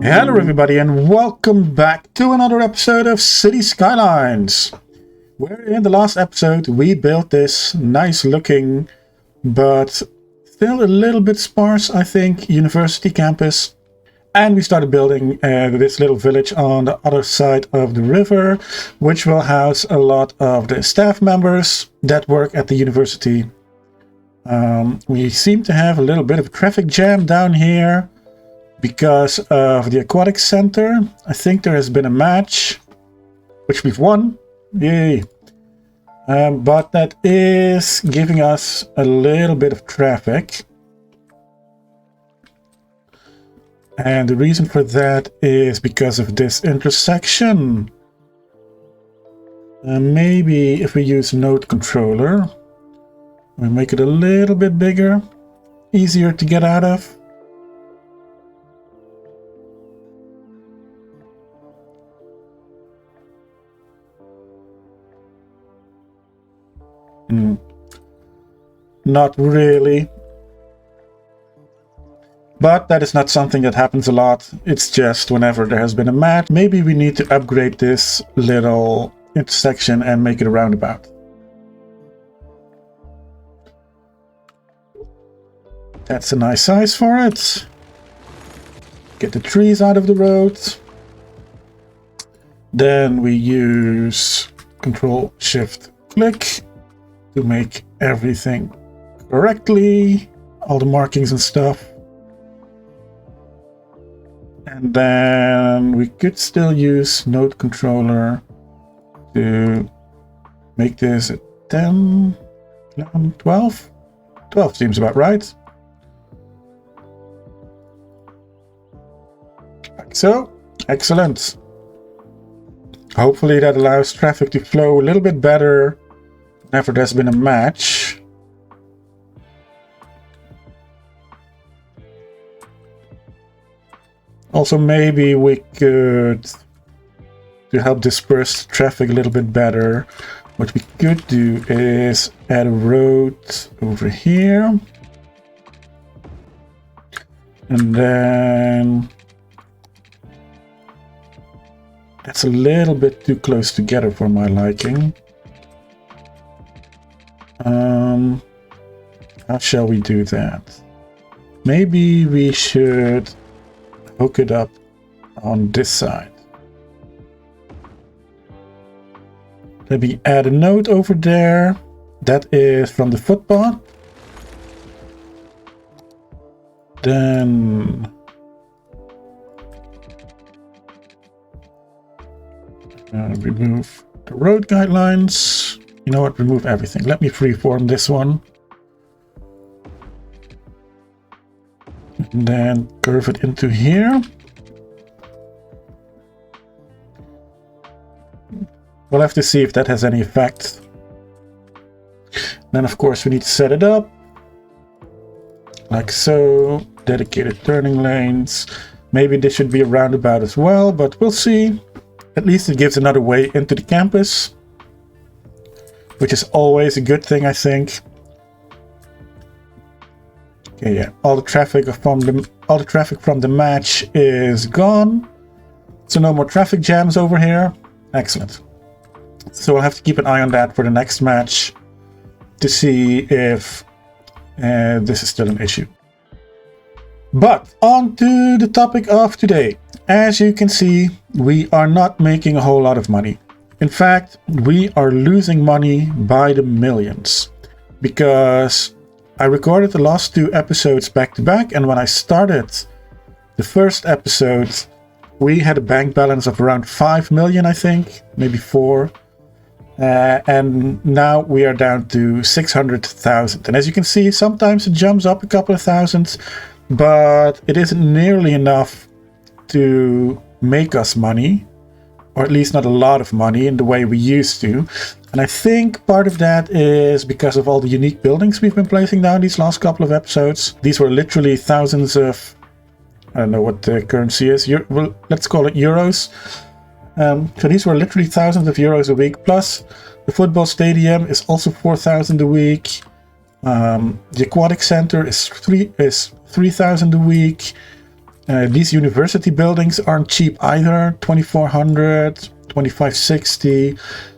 Hello everybody and welcome back to another episode of City Skylines. Where in the last episode we built this nice looking but still a little bit sparse, I think, university campus. And we started building this little village on the other side of the river, which will house a lot of the staff members that work at the university. We seem to have a little bit of a traffic jam down here because of the aquatic center. I think there has been a match, which we've won. Yay! But that is giving us a little bit of traffic. And the reason for that is because of this intersection. Maybe if we use node controller, we make it a little bit bigger, easier to get out of. Not really. But that is not something that happens a lot. It's just whenever there has been a match. Maybe we need to upgrade this little intersection and make it a roundabout. That's a nice size for it. Get the trees out of the road. Then we use Control-Shift-Click to make everything correctly, all the markings and stuff. And then we could still use node controller to make this a 10, 11, 12? 12 seems about right. Like so. Excellent. Hopefully that allows traffic to flow a little bit better whenever there's been a match. Also, maybe we could, to help disperse traffic a little bit better, what we could do is add a road over here. And then that's a little bit too close together for my liking. How shall we do that? Maybe we should hook it up on this side. Let me add a node over there. That is from the footpath. Then remove the road guidelines. You know what? Remove everything. Let me freeform this one. And then curve it into here. We'll have to see if that has any effect. Then of course we need to set it up. Like so. Dedicated turning lanes. Maybe this should be a roundabout as well, but we'll see. At least it gives another way into the campus, which is always a good thing, I think. Okay, yeah, all the traffic from the match is gone, so no more traffic jams over here. Excellent. So we'll have to keep an eye on that for the next match to see if this is still an issue. But on to the topic of today. As you can see, we are not making a whole lot of money. In fact, we are losing money by the millions, because I recorded the last two episodes back to back, and when I started the first episode, we had a bank balance of around 5 million, I think, maybe 4. And now we are down to 600,000. And as you can see, sometimes it jumps up a couple of thousand, but it isn't nearly enough to make us money, or at least not a lot of money in the way we used to. And I think part of that is because of all the unique buildings we've been placing down these last couple of episodes. These were literally thousands of, I don't know what the currency is, well, let's call it euros. So these were literally thousands of euros a week, plus the football stadium is also 4,000 a week. The aquatic center is 3,000 a week. These university buildings aren't cheap either, 2400, 2560.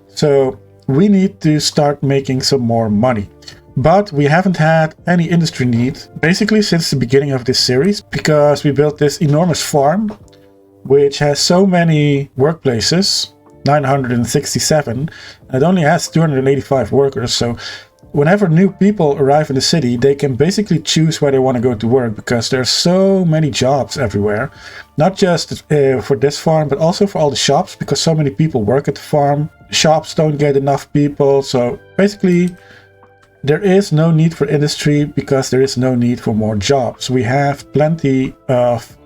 So we need to start making some more money. But we haven't had any industry need basically since the beginning of this series, because we built this enormous farm which has so many workplaces, 967, and it only has 285 workers. So whenever new people arrive in the city, they can basically choose where they want to go to work, because there's so many jobs everywhere. Not just for this farm, but also for all the shops, because so many people work at the farm. Shops don't get enough people. So basically, there is no need for industry because there is no need for more jobs. We have plenty of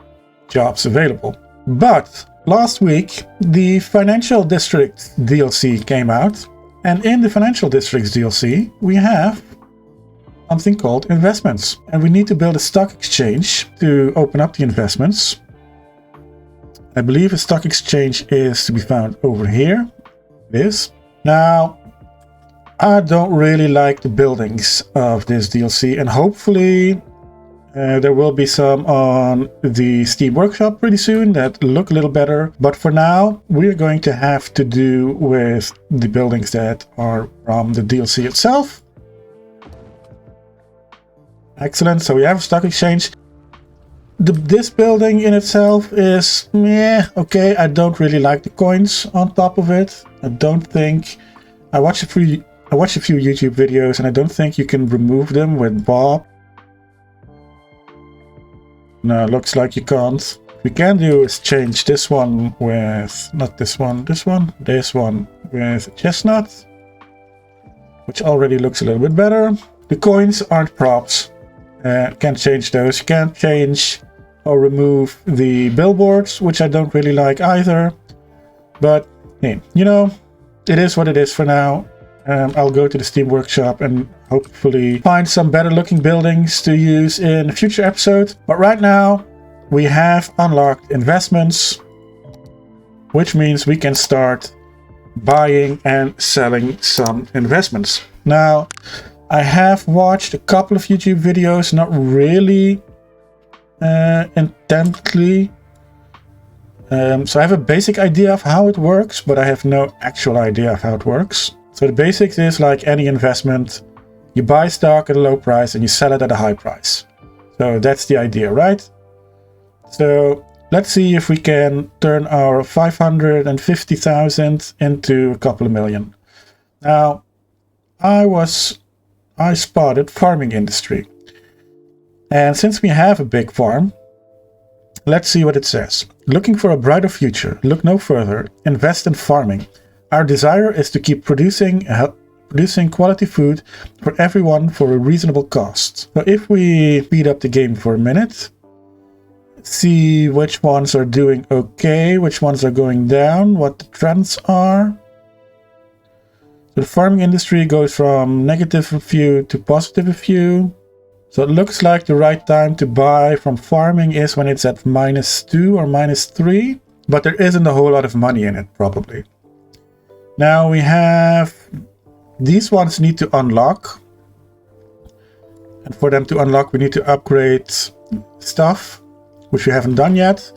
jobs available. But last week, the Financial District DLC came out. And in the Financial Districts DLC, we have something called investments. And we need to build a stock exchange to open up the investments. I believe a stock exchange is to be found over here. It is. Now, I don't really like the buildings of this DLC, and hopefully there will be some on the Steam Workshop pretty soon that look a little better. But for now, we're going to have to do with the buildings that are from the DLC itself. Excellent. So we have a stock exchange. This building in itself is okay. I don't really like the coins on top of it. I don't think... I watched a few YouTube videos and I don't think you can remove them with Bob. No, looks like you can't. What we can do is change this one with... not this one, this one with chestnut, which already looks a little bit better. The coins aren't props. Can't change those. You can't change or remove the billboards, which I don't really like either. But hey, you know, it is what it is for now. I'll go to the Steam Workshop and hopefully find some better looking buildings to use in a future episode. But right now we have unlocked investments, which means we can start buying and selling some investments. Now, I have watched a couple of YouTube videos, not really intently. So I have a basic idea of how it works, but I have no actual idea of how it works. So the basics is like any investment, you buy stock at a low price and you sell it at a high price. So that's the idea, right? So let's see if we can turn our 550,000 into a couple of million. Now, I spotted farming industry. And since we have a big farm, let's see what it says. Looking for a brighter future, look no further, invest in farming. Our desire is to keep producing quality food for everyone for a reasonable cost. So if we speed up the game for a minute, see which ones are doing okay, which ones are going down, what the trends are. So the farming industry goes from negative a few to positive a few. So it looks like the right time to buy from farming is when it's at -2 or -3, but there isn't a whole lot of money in it probably. Now we have, these ones need to unlock. And for them to unlock, we need to upgrade stuff, which we haven't done yet.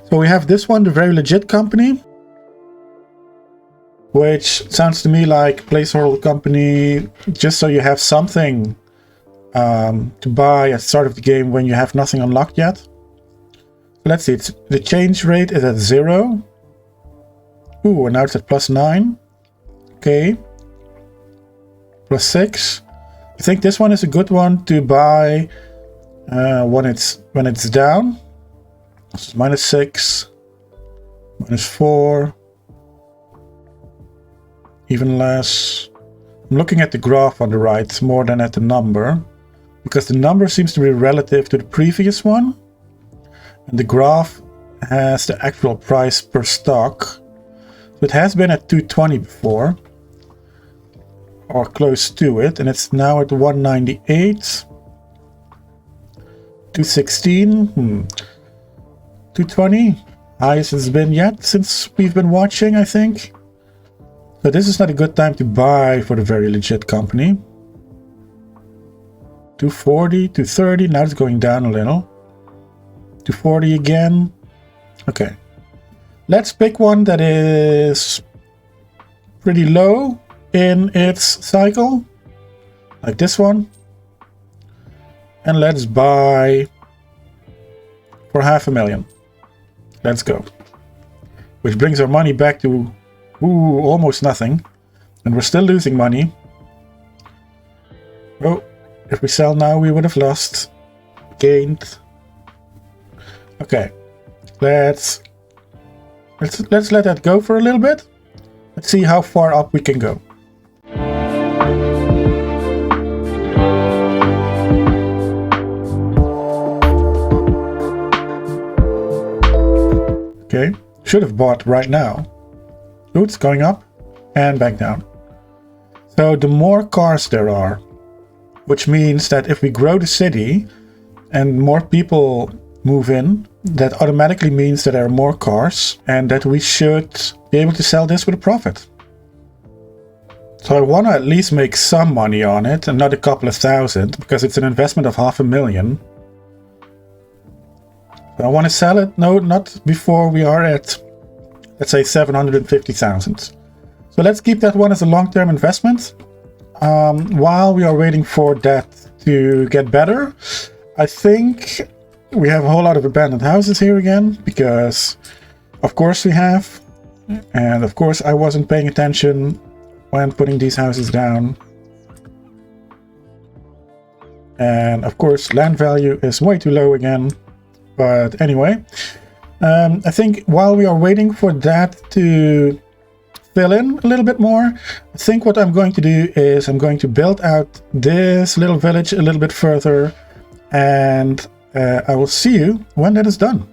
So we have this one, the Very Legit Company, which sounds to me like placeholder company, just so you have something to buy at the start of the game when you have nothing unlocked yet. Let's see, the change rate is at 0. Ooh, and now it's at +9. Okay. +6. I think this one is a good one to buy when it's down. This is -6, -4, even less. I'm looking at the graph on the right more than at the number, because the number seems to be relative to the previous one, and the graph has the actual price per stock. So it has been at 220 before, or close to it, and it's now at 198, 216, 220, highest it's been yet since we've been watching, I think. So this is not a good time to buy for the Very Legit Company. 240, 230, now it's going down a little. to 40 again. Okay. Let's pick one that is pretty low in its cycle, like this one. And let's buy for 500,000. Let's go. Which brings our money back to almost nothing. And we're still losing money. Oh, if we sell now, we would have lost. Gained. Okay. Let's let that go for a little bit. Let's see how far up we can go. Okay, should have bought right now. Ooh, it's going up and back down. So the more cars there are, which means that if we grow the city and more people move in, that automatically means that there are more cars and that we should be able to sell this with a profit. So I want to at least make some money on it and not a couple of thousand, because it's an investment of 500,000. I want to sell it, no, not before we are at, let's say, 750,000. So let's keep that one as a long-term investment. While we are waiting for that to get better, I think we have a whole lot of abandoned houses here again, because of course we have. And of course I wasn't paying attention when putting these houses down. And of course land value is way too low again. But anyway, I think while we are waiting for that to fill in a little bit more, I think what I'm going to do is I'm going to build out this little village a little bit further, and I will see you when that is done.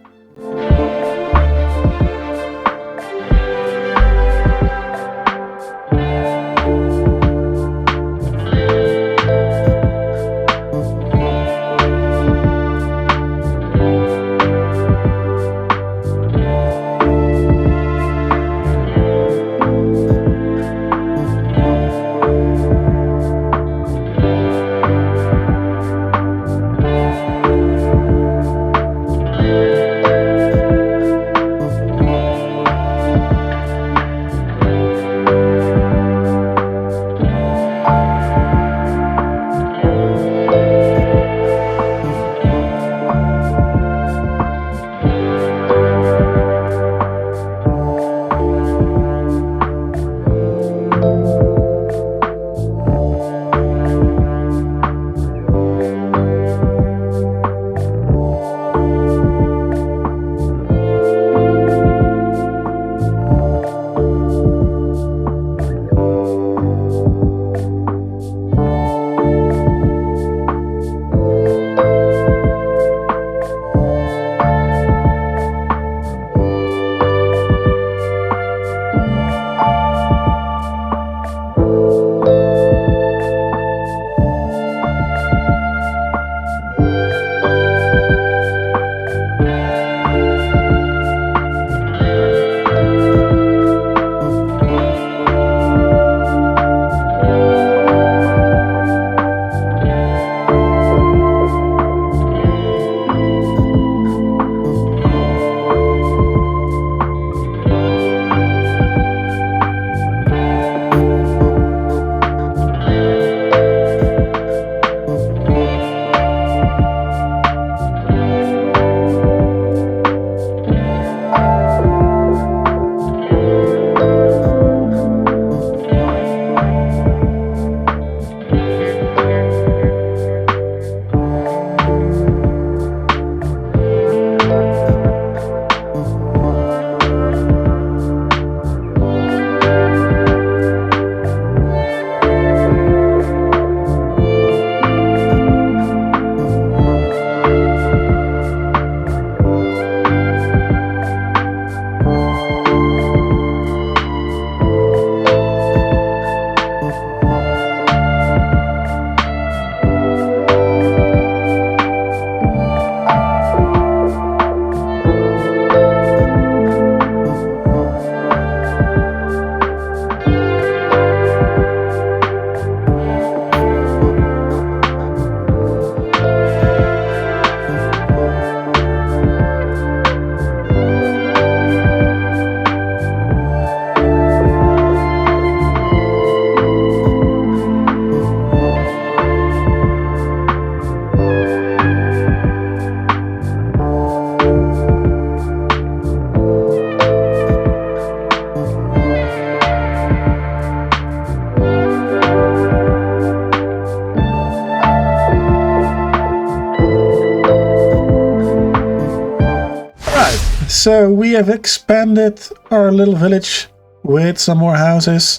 so we have expanded our little village with some more houses,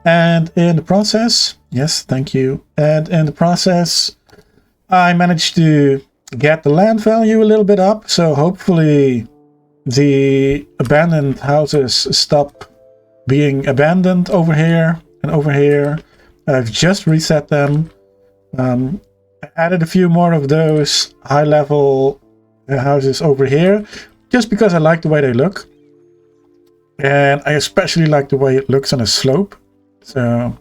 and in the process, yes, thank you, and in the process I managed to get the land value a little bit up, so hopefully the abandoned houses stop being abandoned over here and over here. I've just reset them. I added a few more of those high level houses over here just because I like the way they look, and I especially like the way it looks on a slope, so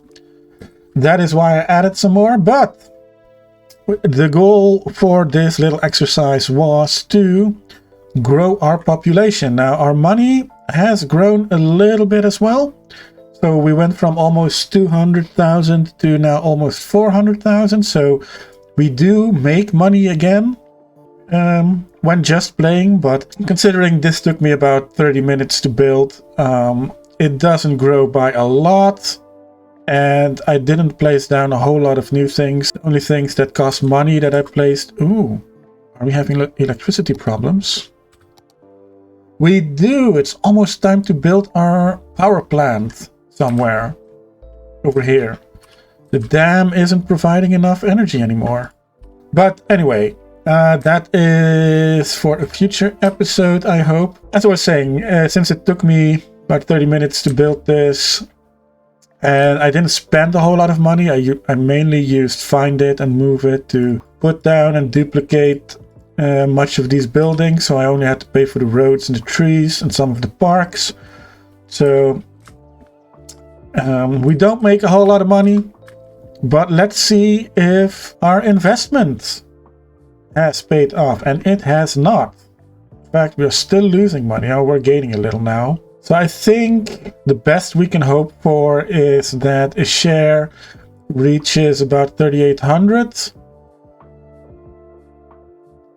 that is why I added some more. But the goal for this little exercise was to grow our population. Now our money has grown a little bit as well, so we went from almost 200,000 to now almost 400,000, so we do make money again when just playing. But considering this took me about 30 minutes to build, it doesn't grow by a lot, and I didn't place down a whole lot of new things. The only things that cost money that I placed... Ooh, are we having electricity problems? We do! It's almost time to build our power plant somewhere over here. The dam isn't providing enough energy anymore. But anyway, that is for a future episode, I hope. As I was saying, since it took me about 30 minutes to build this, and I didn't spend a whole lot of money, I mainly used Find It and Move It to put down and duplicate much of these buildings, so I only had to pay for the roads and the trees and some of the parks. So we don't make a whole lot of money, but let's see if our investment has paid off, and it has not. In fact, we're still losing money. Oh, we're gaining a little now. So I think the best we can hope for is that a share reaches about 3,800.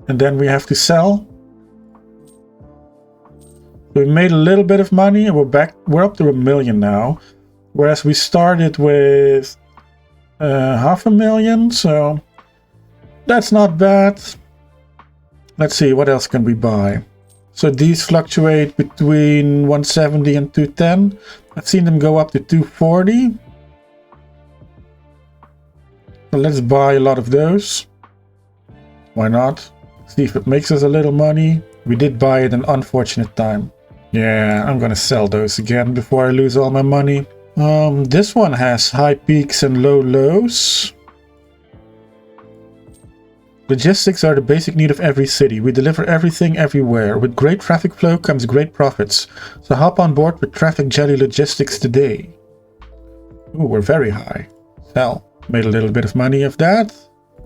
And then we have to sell. We made a little bit of money, and we're up to 1 million now. Whereas we started with 500,000, so that's not bad. Let's see, what else can we buy? So these fluctuate between 170 and 210. I've seen them go up to 240. So let's buy a lot of those. Why not? See if it makes us a little money. We did buy it an unfortunate time. Yeah, I'm gonna sell those again before I lose all my money. This one has high peaks and low lows. Logistics are the basic need of every city. We deliver everything everywhere. With great traffic flow comes great profits. So hop on board with Traffic Jelly Logistics today. Ooh, we're very high. Sell. Made a little bit of money of that.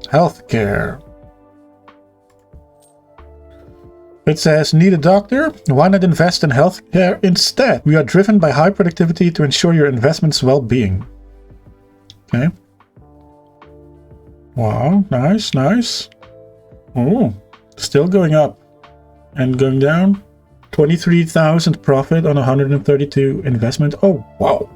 Healthcare. It says, need a doctor? Why not invest in healthcare instead? We are driven by high productivity to ensure your investment's well-being. Okay. Wow, nice, nice. Oh, still going up and going down. 23,000 profit on 132 investment. Oh, wow.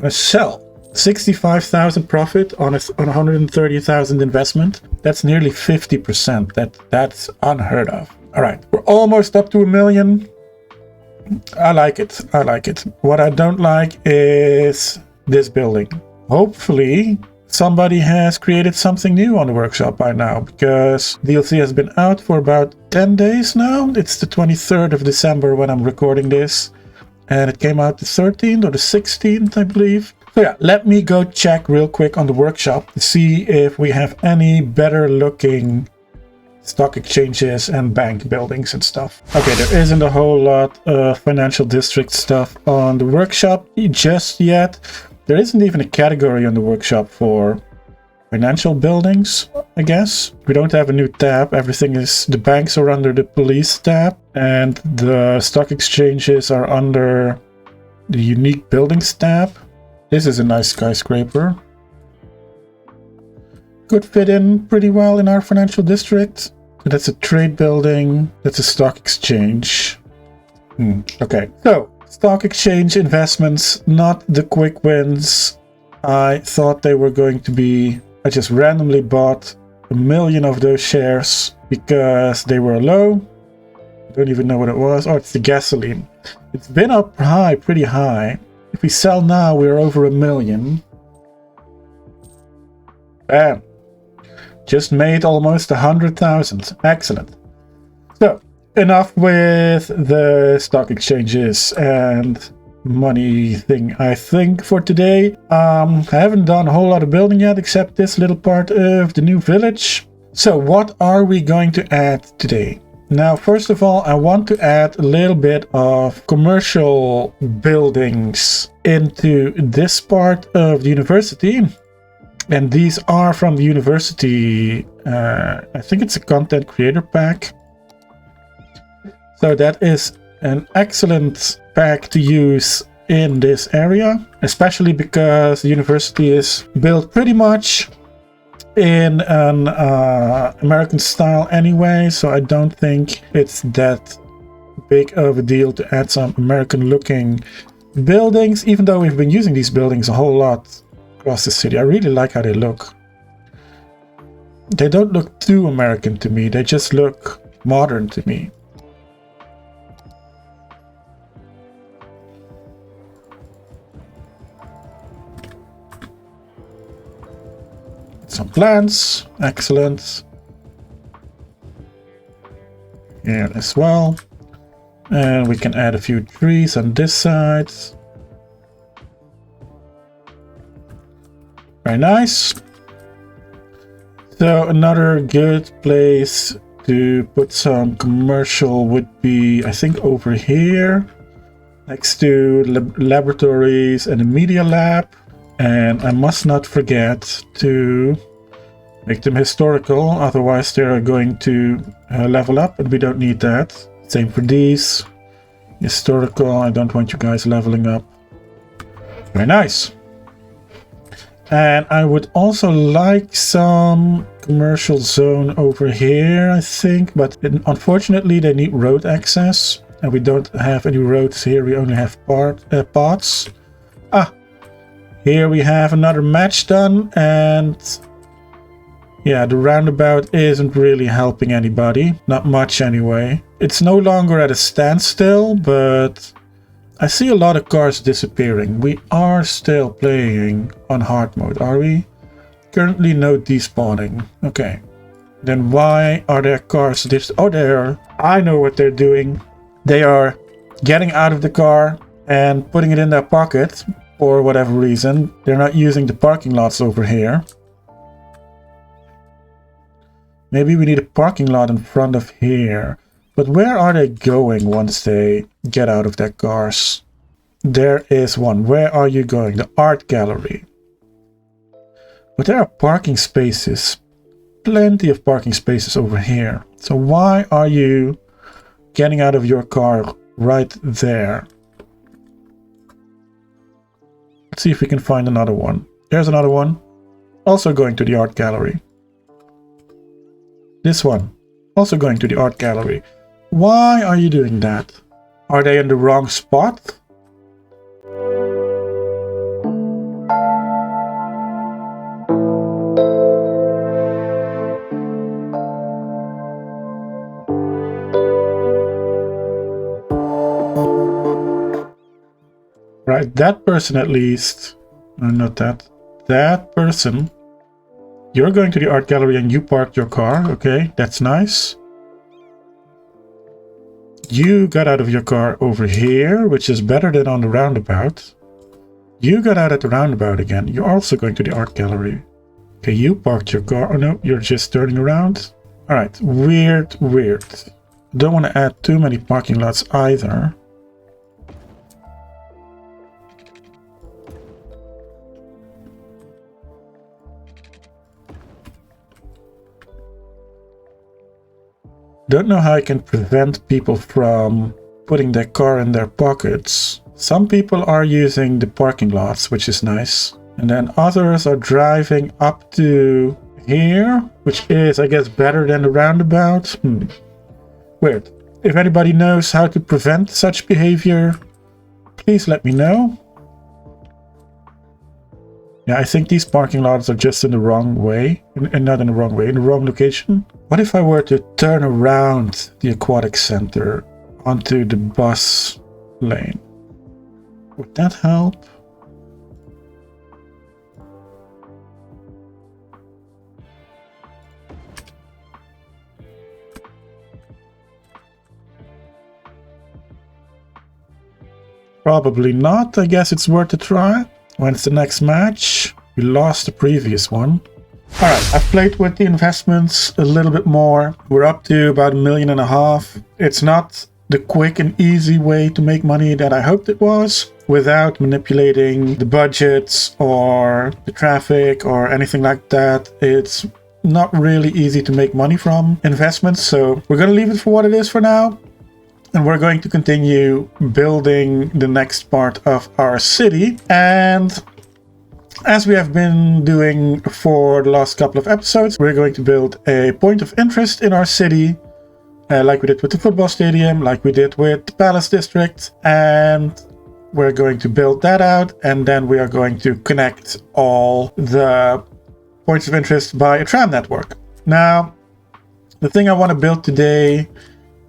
I sell. 65,000 profit on 130,000 investment. That's nearly 50%. That's unheard of. All right, we're almost up to 1 million. I like it. I like it. What I don't like is this building. Hopefully somebody has created something new on the workshop by now, because DLC has been out for about 10 days now. It's the 23rd of December when I'm recording this, and it came out the 13th or the 16th, I believe. So yeah, let me go check real quick on the workshop to see if we have any better looking stock exchanges and bank buildings and stuff. Okay, there isn't a whole lot of financial district stuff on the workshop just yet. There isn't even a category on the workshop for financial buildings, I guess. We don't have a new tab. Everything is... the banks are under the police tab, and the stock exchanges are under the unique buildings tab. This is a nice skyscraper. Could fit in pretty well in our financial district. That's a trade building. That's a stock exchange. Okay, so stock exchange investments, not the quick wins I thought they were going to be. I just randomly bought 1 million of those shares because they were low. Don't even know what it was. Oh, it's the gasoline. It's been up high, pretty high. If we sell now, we're over 1 million. Bam. Just made almost 100,000. Excellent. So, enough with the stock exchanges and money thing, I think, for today. I haven't done a whole lot of building yet, except this little part of the new village. So, what are we going to add today? Now, first of all, I want to add a little bit of commercial buildings into this part of the university. And these are from the university, I think it's a content creator pack. So that is an excellent pack to use in this area, especially because the university is built pretty much in an American style anyway, so I don't think it's that big of a deal to add some American looking buildings, even though we've been using these buildings a whole lot across the city. I really like how they look. They don't look too American to me, they just look modern to me. Some plants, excellent. Here as well. And we can add a few trees on this side. Very nice. So another good place to put some commercial would be, I think, over here. Next to laboratories and a media lab. And I must not forget to make them historical, otherwise they're going to level up, and we don't need that. Same for these. Historical, I don't want you guys leveling up. Very nice. And I would also like some commercial zone over here, I think, but unfortunately they need road access, and we don't have any roads here, we only have paths. Here we have another match done, and yeah, the roundabout isn't really helping anybody. Not much anyway. It's no longer at a standstill, but I see a lot of cars disappearing. We are still playing on hard mode, are we? Currently no despawning. Okay. Then why are there cars Oh, there. I know what they're doing. They are getting out of the car and putting it in their pocket. For whatever reason, they're not using the parking lots over here. Maybe we need a parking lot in front of here. But where are they going once they get out of their cars? There is one. Where are you going? The art gallery. But there are parking spaces. Plenty of parking spaces over here. So why are you getting out of your car right there? Let's see if we can find another one. There's another one. Also going to the art gallery. This one. Also going to the art gallery. Why are you doing that? Are they in the wrong spot? Right, that person at least, not that, that person, you're going to the art gallery and you parked your car, okay, that's nice. You got out of your car over here, which is better than on the roundabout. You got out at the roundabout again, you're also going to the art gallery. Okay, you parked your car, oh no, you're just turning around. Alright, weird. Don't want to add too many parking lots either. Don't know how I can prevent people from putting their car in their pockets. Some people are using the parking lots, which is nice. And then others are driving up to here, which is, I guess, better than the roundabout. Weird. If anybody knows how to prevent such behavior, please let me know. Yeah, I think these parking lots are just in the wrong way. Not in the wrong way, in the wrong location. What if I were to turn around the aquatic center onto the bus lane? Would that help? Probably not. I guess it's worth a try. When's the next match? We lost the previous one. Alright, I've played with the investments a little bit more. We're up to about $1.5 million. It's not the quick and easy way to make money that I hoped it was, without manipulating the budgets or the traffic or anything like that. It's not really easy to make money from investments, so we're going to leave it for what it is for now. And we're going to continue building the next part of our city. And as we have been doing for the last couple of episodes, we're going to build a point of interest in our city, like we did with the football stadium, like we did with the Palace District. And we're going to build that out, and then we are going to connect all the points of interest by a tram network. Now, the thing I want to build today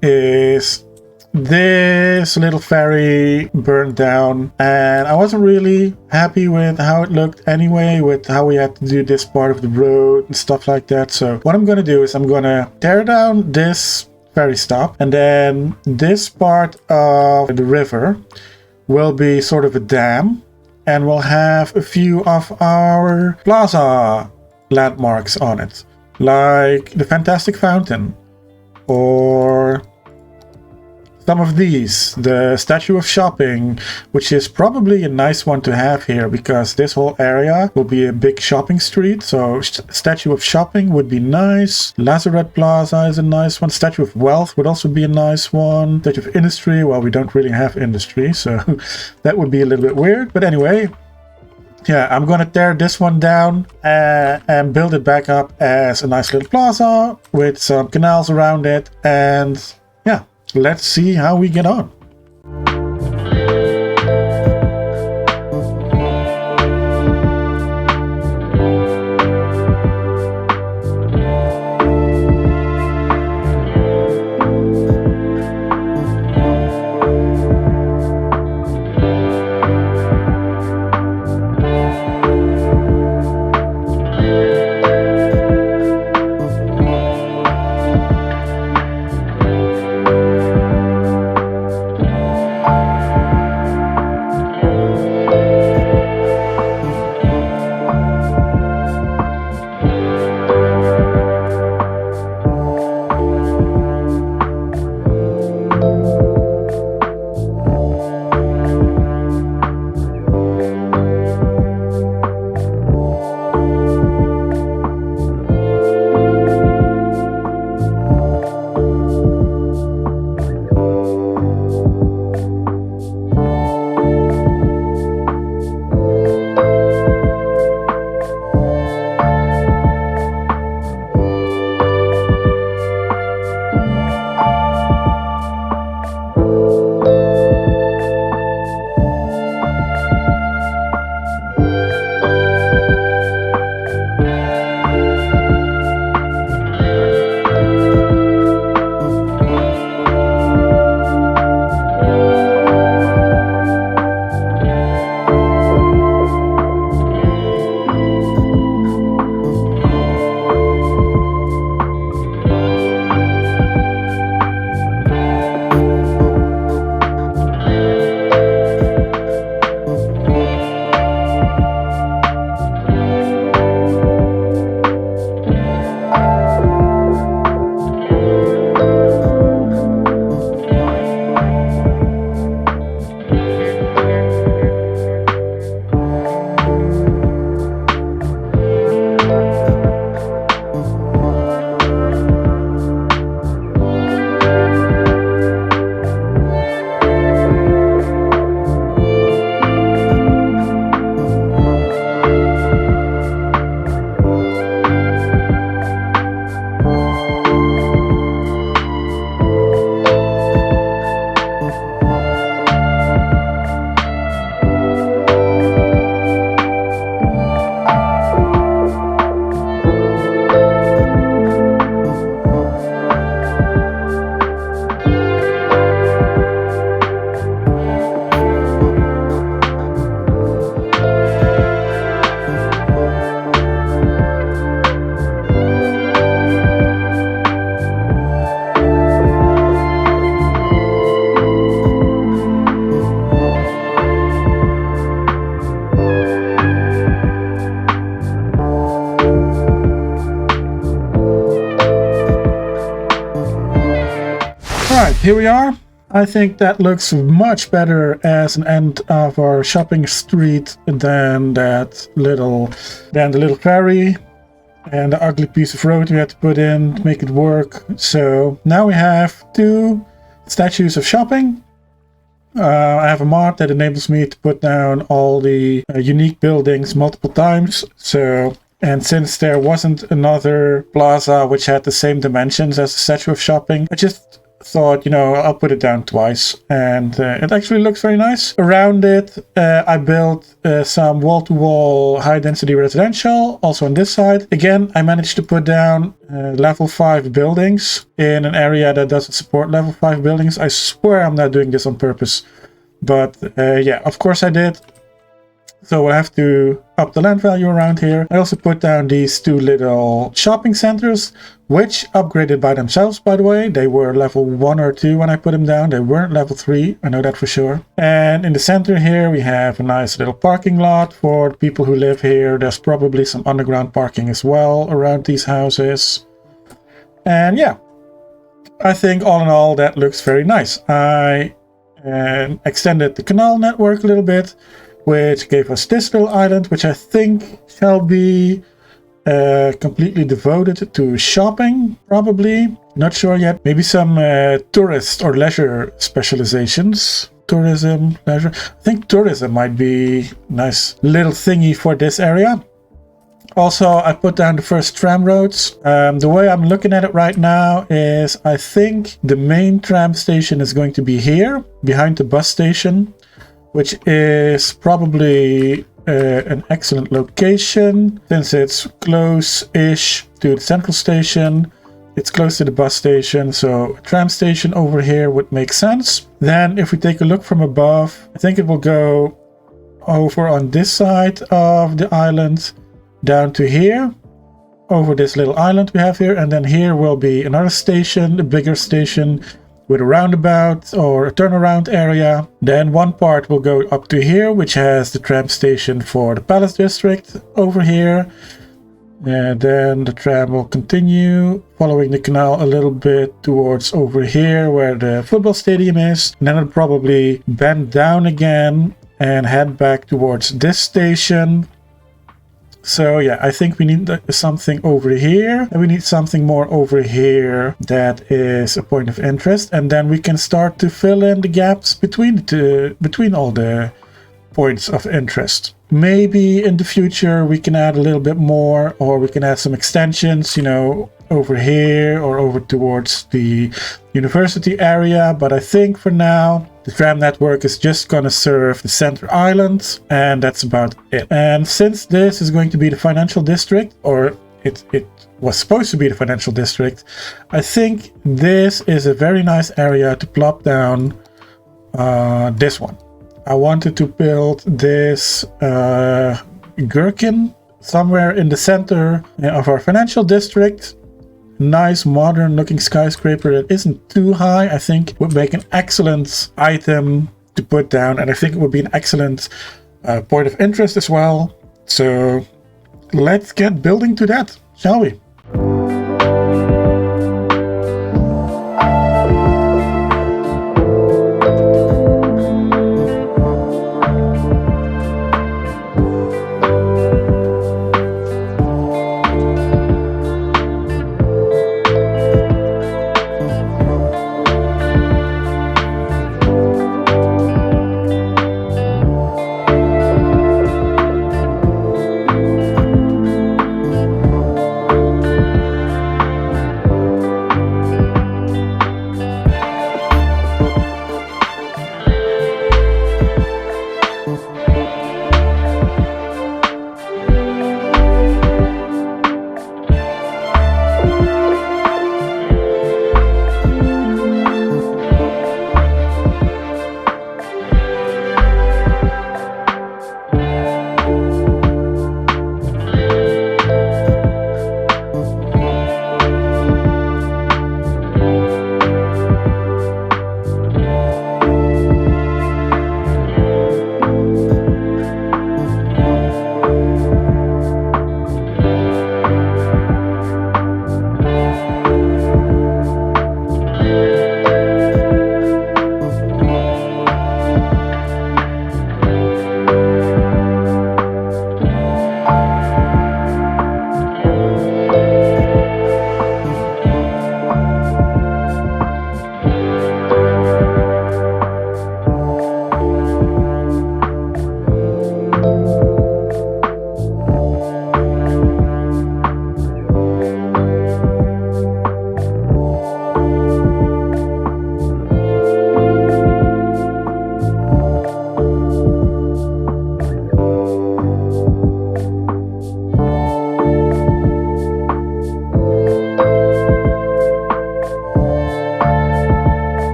is this little ferry burned down, and I wasn't really happy with how it looked anyway, with how we had to do this part of the road and stuff like that. So what I'm going to do is I'm going to tear down this ferry stop, and then this part of the river will be sort of a dam, and we'll have a few of our plaza landmarks on it, like the Fantastic Fountain, or some of these, the Statue of Shopping, which is probably a nice one to have here because this whole area will be a big shopping street. So Statue of Shopping would be nice. Lazarette Plaza is a nice one. Statue of Wealth would also be a nice one. Statue of Industry, well, we don't really have industry, so that would be a little bit weird. But anyway, yeah, I'm gonna tear this one down and build it back up as a nice little plaza with some canals around it. And yeah, let's see how we get on. here we are. I think that looks much better as an end of our shopping street than the little ferry and the ugly piece of road we had to put in to make it work. So now we have 2 statues of shopping. I have a mod that enables me to put down all the unique buildings multiple times. And since there wasn't another plaza which had the same dimensions as the statue of shopping, I just thought, I'll put it down twice, and it actually looks very nice. Around it, I built some wall-to-wall high-density residential, also on this side. Again, I managed to put down level 5 buildings in an area that doesn't support level 5 buildings. I swear I'm not doing this on purpose, but yeah, of course I did. So we'll have to up the land value around here. I also put down these 2 little shopping centers, which upgraded by themselves, by the way. They were level 1 or 2 when I put them down. They weren't level 3, I know that for sure. And in the center here, we have a nice little parking lot for the people who live here. There's probably some underground parking as well around these houses. And yeah, I think all in all, that looks very nice. I extended the canal network a little bit, which gave us this little island, which I think shall be completely devoted to shopping, probably. Not sure yet. Maybe some tourist or leisure specializations. Tourism, leisure. I think tourism might be a nice little thingy for this area. Also, I put down the first tram roads. The way I'm looking at it right now is I think the main tram station is going to be here, behind the bus station, which is probably an excellent location since it's close-ish to the central station. It's close to the bus station, so a tram station over here would make sense. Then if we take a look from above, I think it will go over on this side of the island down to here, over this little island we have here, and then here will be another station, a bigger station with a roundabout or a turnaround area. Then one part will go up to here, which has the tram station for the Palace District over here. And then the tram will continue following the canal a little bit towards over here where the football stadium is. And then it'll probably bend down again and head back towards this station. So yeah, I think we need something over here, and we need something more over here that is a point of interest, and then we can start to fill in the gaps between all the points of interest. Maybe in the future we can add a little bit more, or we can add some extensions, over here or over towards the university area. But I think for now the tram network is just going to serve the center island, and that's about it. And since this is going to be the financial district, or it was supposed to be the financial district, I think this is a very nice area to plop down this one. I wanted to build this Gherkin somewhere in the center of our financial district. Nice modern looking skyscraper that isn't too high. I think would make an excellent item to put down, and I think it would be an excellent point of interest as well. So let's get building to that, shall we?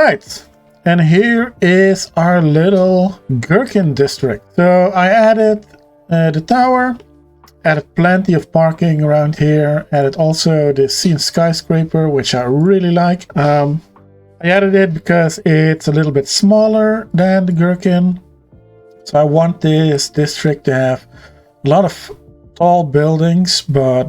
right. And here is our little Gherkin district. So I added the tower, added plenty of parking around here, added also the scene skyscraper, which I really like. I added it because it's a little bit smaller than the Gherkin. So I want this district to have a lot of tall buildings, but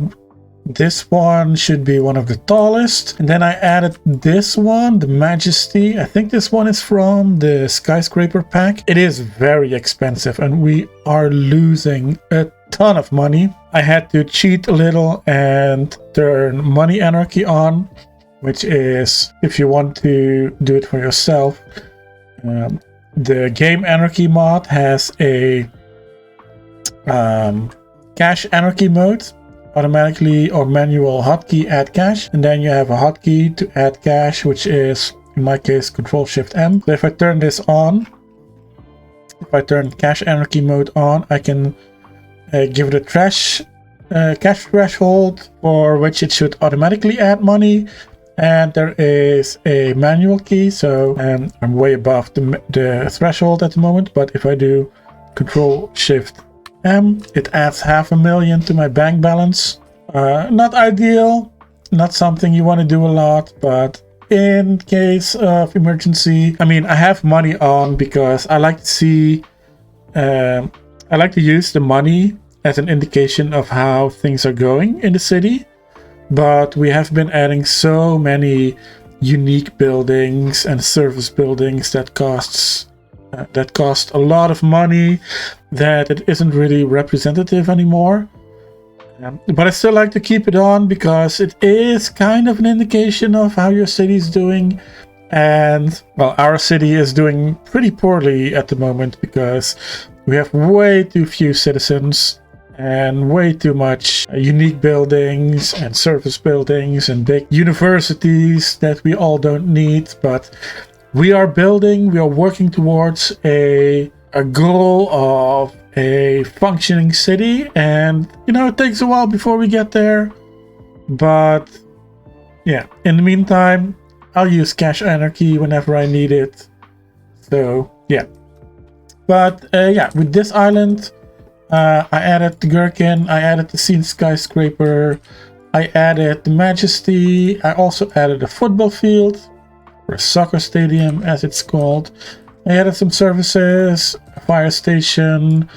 this one should be one of the tallest. And then I added this one, the Majesty. I think this one is from the skyscraper pack. It is very expensive and we are losing a ton of money. I had to cheat a little and turn money anarchy on, which is, if you want to do it for yourself, the game anarchy mod has a cash anarchy mode, automatically or manual hotkey add cash, and then you have a hotkey to add cash, which is in my case Control-Shift-M. So if I turn this on, if I turn cash anarchy mode on, I can give it a cash threshold for which it should automatically add money, and there is a manual key. So I'm way above the threshold at the moment, but if I do Control-Shift-M, it adds $500,000 to my bank balance. Not ideal, not something you want to do a lot, but in case of emergency, I mean, I have money on because I like to see, I like to use the money as an indication of how things are going in the city. But we have been adding so many unique buildings and service buildings that cost a lot of money that it isn't really representative anymore. But I still like to keep it on because it is kind of an indication of how your city is doing. And well, our city is doing pretty poorly at the moment because we have way too few citizens and way too much unique buildings and service buildings and big universities that we all don't need. But we are working towards a goal of a functioning city, and you know, it takes a while before we get there. But yeah, in the meantime, I'll use cash anarchy whenever I need it. So yeah, but yeah, with this island, I added the Gherkin, I added the scene skyscraper, I added the Majesty, I also added a football field, or a soccer stadium as it's called. I added some services, a fire station,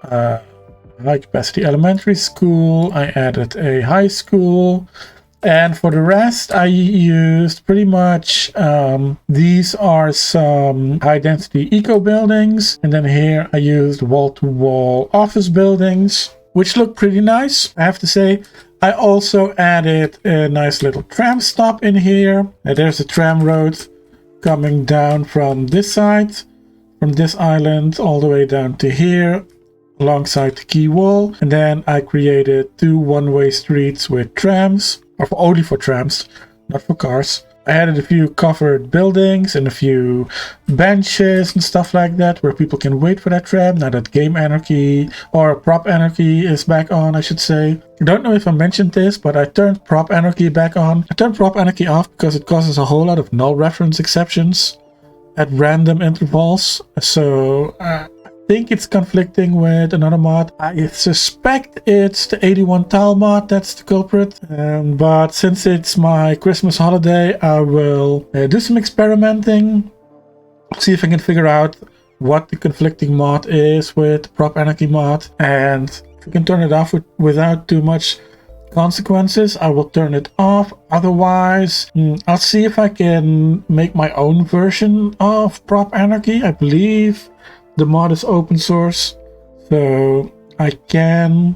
high capacity elementary school, I added a high school, and for the rest I used pretty much, these are some high density eco buildings, and then here I used wall-to-wall office buildings, which look pretty nice, I have to say. I also added a nice little tram stop in here. There's a tram road coming down from this side, from this island, all the way down to here, alongside the quay wall. And then I created 2 one-way streets with trams, or only for trams, not for cars. I added a few covered buildings and a few benches and stuff like that where people can wait for that tram now that game anarchy, or prop anarchy, is back on, I should say. I don't know if I mentioned this, but I turned prop anarchy back on. I turned prop anarchy off because it causes a whole lot of null reference exceptions at random intervals. So I think it's conflicting with another mod. I suspect it's the 81 tile mod that's the culprit. But since it's my Christmas holiday, I will do some experimenting, see if I can figure out what the conflicting mod is with the prop anarchy mod, and if we can turn it off without too much consequences, I will turn it off. Otherwise, I'll see if I can make my own version of prop anarchy. I believe the mod is open source, so I can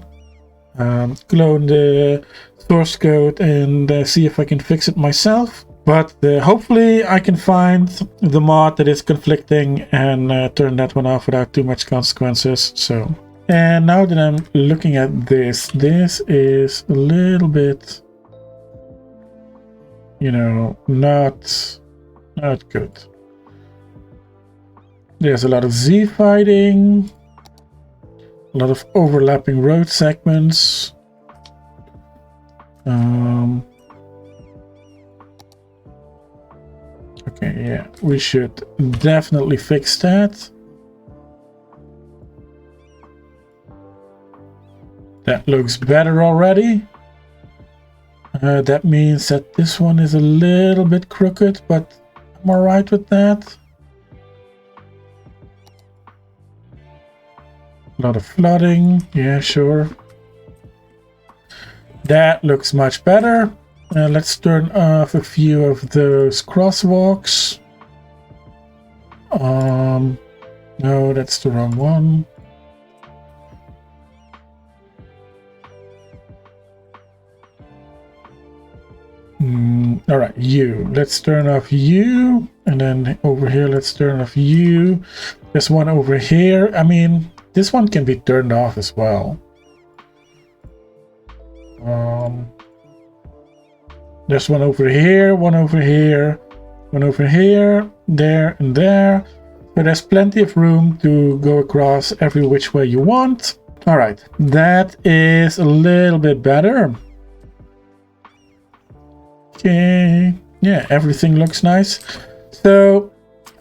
clone the source code and see if I can fix it myself. But hopefully I can find the mod that is conflicting and turn that one off without too much consequences. So, and now that I'm looking at this is a little bit, you know, not good. There's a lot of Z fighting, a lot of overlapping road segments. Okay, yeah, we should definitely fix that. That looks better already. That means that this one is a little bit crooked, but I'm alright with that. A lot of flooding, yeah, sure. That looks much better. Let's turn off a few of those crosswalks. No, that's the wrong one. All right, you. Let's turn off you. And then over here, let's turn off you. There's one over here. I mean, this one can be turned off as well. There's one over here, one over here, one over here, there and there. But there's plenty of room to go across every which way you want. All right, that is a little bit better. Okay, yeah, everything looks nice. So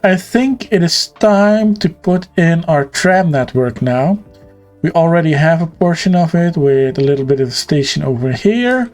I think it is time to put in our tram network now. We already have a portion of it with a little bit of a station over here.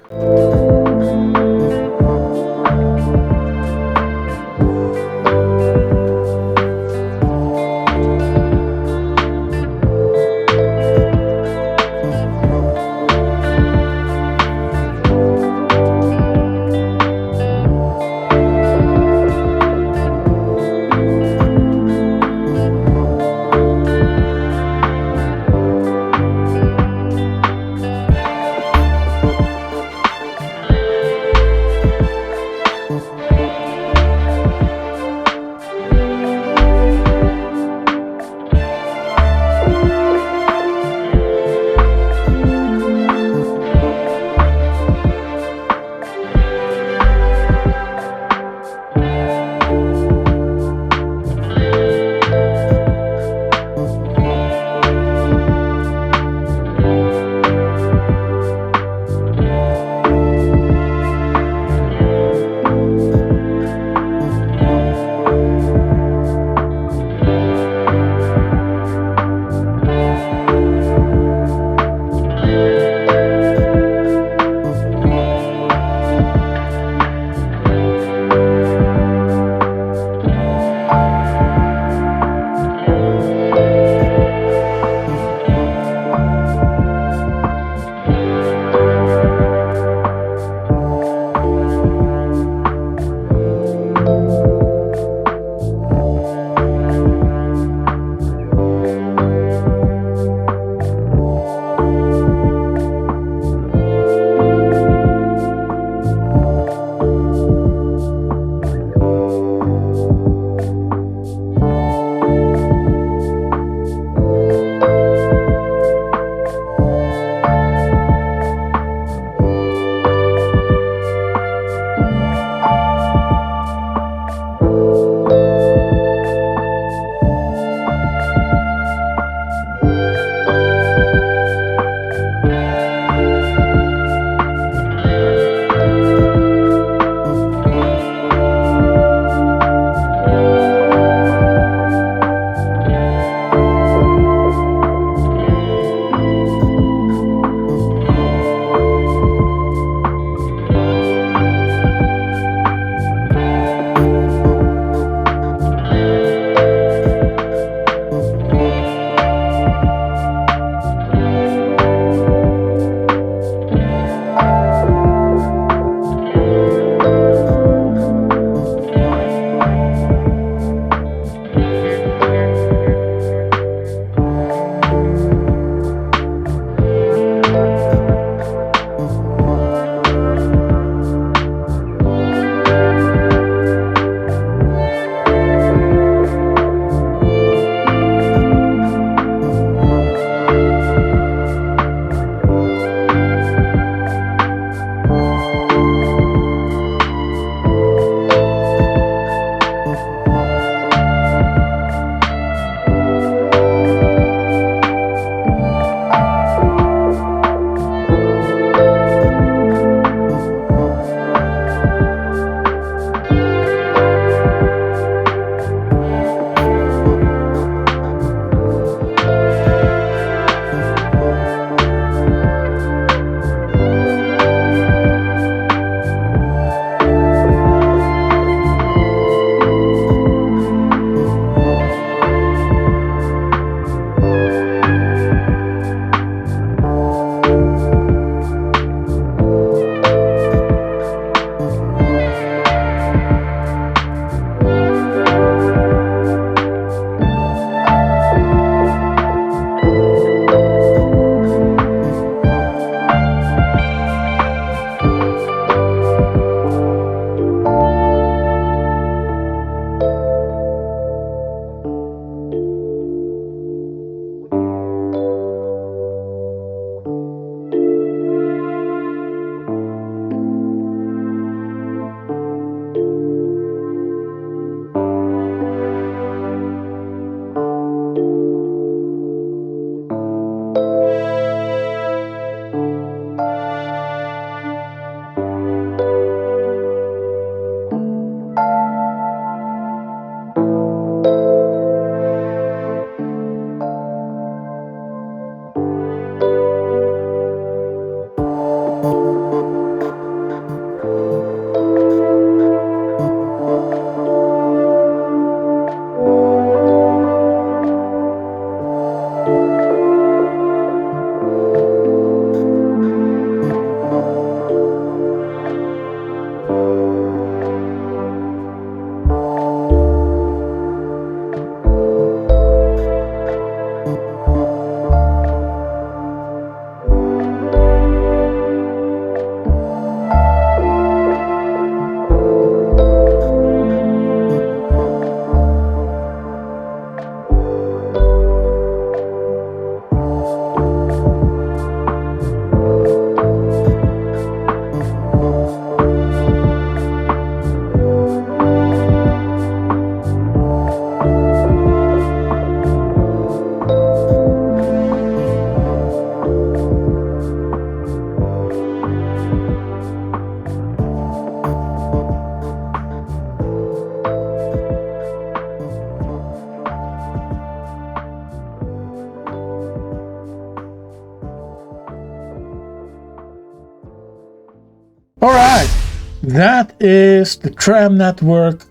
that is the tram network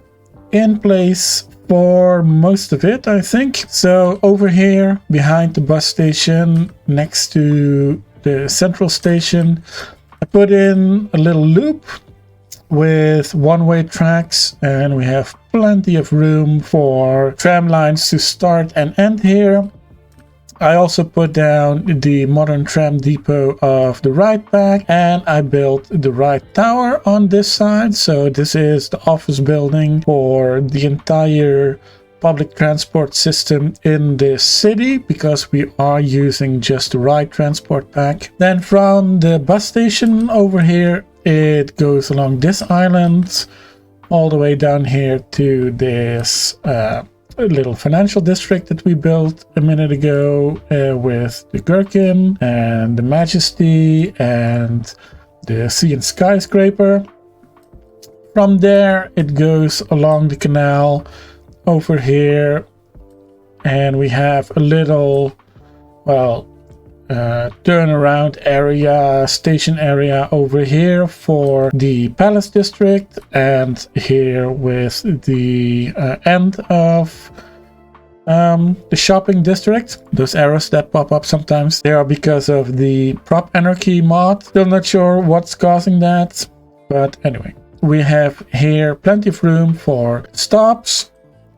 in place for most of it, I think. So over here behind the bus station next to the central station, I put in a little loop with one-way tracks, and we have plenty of room for tram lines to start and end here. I also put down the modern tram depot of the right back, and I built the right tower on this side. So this is the office building for the entire public transport system in this city, because we are using just the right transport pack. Then from the bus station over here, it goes along this island all the way down here to this little financial district that we built a minute ago with the Gherkin and the Majesty and the Sea and Skyscraper. From there it goes along the canal over here, and we have a little, well, turnaround area, station area over here for the Palace District, and here with the end of the shopping district. Those arrows that pop up sometimes, they are because of the Prop Anarchy mod. Still not sure what's causing that, but anyway. We have here plenty of room for stops.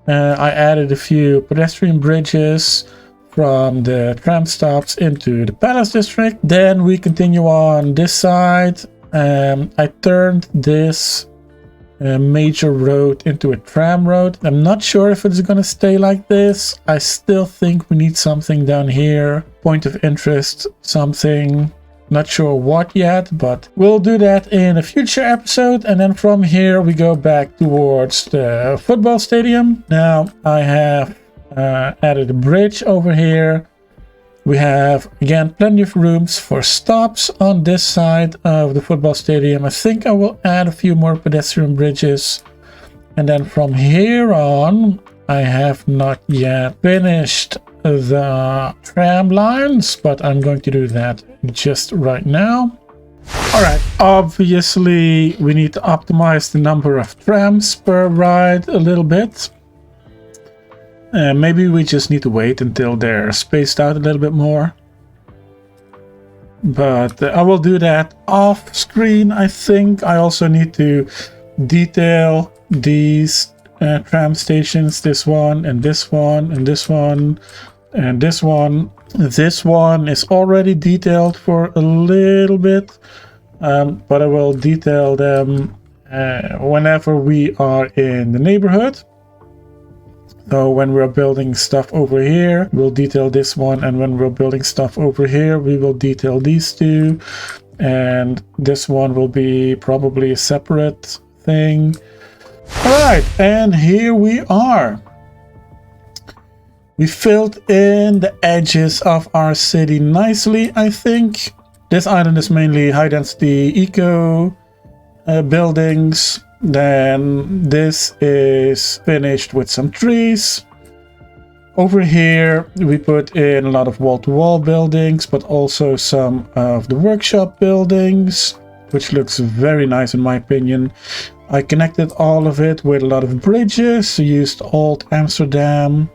I added a few pedestrian bridges from the tram stops into the Palace District. Then we continue on this side. I turned this major road into a tram road. I'm not sure if it's gonna stay like this. I still think we need something down here. Point of interest, something. Not sure what yet, but we'll do that in a future episode. And then from here we go back towards the football stadium. Now I have added a bridge over here. We have again plenty of rooms for stops on this side of the football stadium. I think I will add a few more pedestrian bridges. And then from here on, I have not yet finished the tram lines, but I'm going to do that just right now. All right, obviously we need to optimize the number of trams per ride a little bit. Maybe we just need to wait until they're spaced out a little bit more. But I will do that off screen, I think. I also need to detail these tram stations, this one and this one and this one and this one. This one is already detailed for a little bit, but I will detail them whenever we are in the neighborhood. So when we're building stuff over here, we'll detail this one, and when we're building stuff over here, we will detail these two, and this one will be probably a separate thing. All right, and here we are. We filled in the edges of our city nicely, I think. This island is mainly high-density eco buildings. Then this is finished with some trees. Over here we put in a lot of wall-to-wall buildings, but also some of the workshop buildings, which looks very nice in my opinion. I connected all of it with a lot of bridges, used old Amsterdam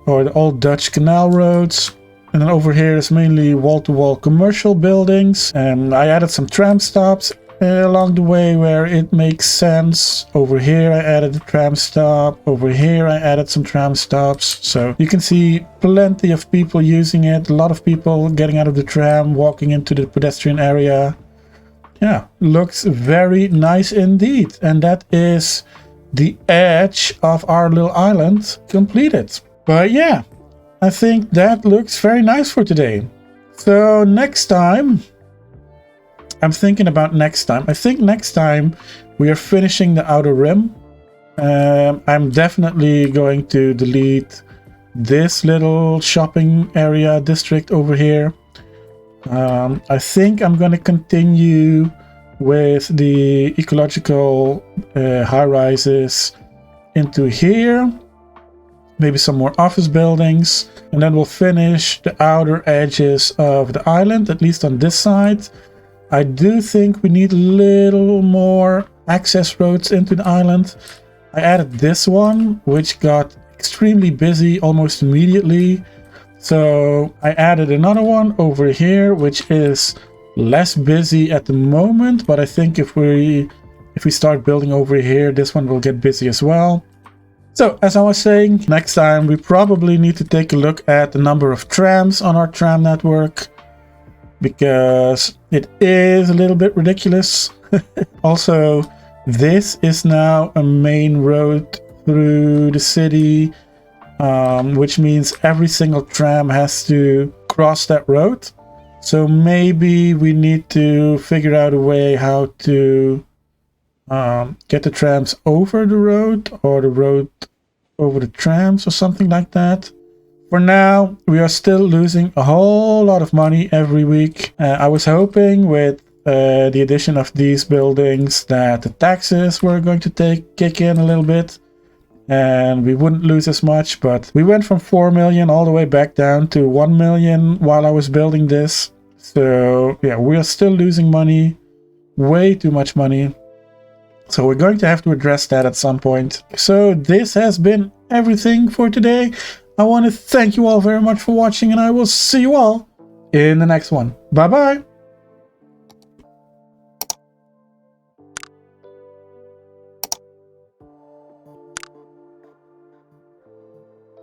or the old Dutch canal roads. And then over here is mainly wall-to-wall commercial buildings, and I added some tram stops along the way where it makes sense. Over here I added a tram stop. Over here I added some tram stops. So you can see plenty of people using it. A lot of people getting out of the tram, walking into the pedestrian area. Yeah, looks very nice indeed. And that is the edge of our little island completed. But yeah, I think that looks very nice for today. So next time, I'm thinking about next time. I think next time we are finishing the outer rim. I'm definitely going to delete this little shopping area district over here. I think I'm going to continue with the ecological high-rises into here. Maybe some more office buildings. And then we'll finish the outer edges of the island, at least on this side. I do think we need a little more access roads into the island. I added this one, which got extremely busy almost immediately. So I added another one over here, which is less busy at the moment, but I think if we start building over here, this one will get busy as well. So as I was saying, next time we probably need to take a look at the number of trams on our tram network, because it is a little bit ridiculous. Also, this is now a main road through the city, which means every single tram has to cross that road. So maybe we need to figure out a way how to get the trams over the road, or the road over the trams, or something like that. For now, we are still losing a whole lot of money every week. I was hoping with the addition of these buildings that the taxes were going to kick in a little bit and we wouldn't lose as much, but we went from 4 million all the way back down to 1 million while I was building this. So yeah, we are still losing money, way too much money. So we're going to have to address that at some point. So this has been everything for today. I want to thank you all very much for watching, and I will see you all in the next one. Bye bye.